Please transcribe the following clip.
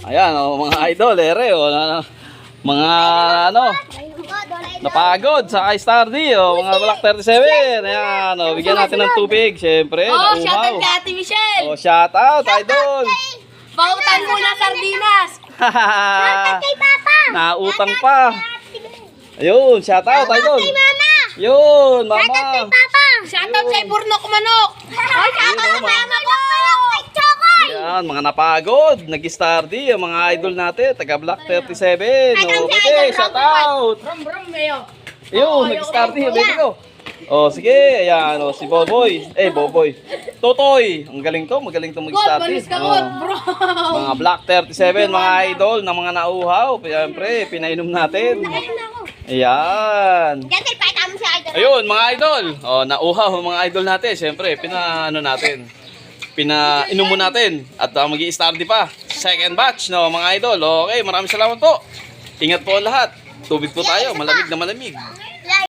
Ayan, mga idol, ere, mga ano, napagod sa Star D, mga Black 37. Ayan, bigyan natin ng tubig, syempre, Oh, nauhaw. shoutout kay Ate Michelle. Shout out, idol. Pautan muna sardinas. Kay Papa! Nautang pa. Ayun, shout out, idol. Kay Mama! Yun, mama. Papa! Shoutout kay Burnok Manok. Ay, shoutout Mama. kay Mama! Kay Chokoy! Yan, mga napagod, nag-Star D, ang mga idol natin, taga Black 37. Okay, shout out. Brum brum mayo. Yun, nag-Star D, baby ko. Sige, ayan, si Boboy. Boboy. Totoy, ang galing to, magaling to God, mag-Star D. balis ka God, bro. Mga Black 37, mga idol, ng mga nauhaw. Siyempre, pinainom natin. Ayan. Diyan kay Pakita mo si Idol. Ayun, mga idol. Nauhaw ang mga idol natin. Siyempre, natin. Pinainom mo natin. At mag-i-Star D pa. Second batch, no, mga idol. Okay, maraming salamat po. Ingat po ang lahat. Tubig po tayo, malamig na malamig.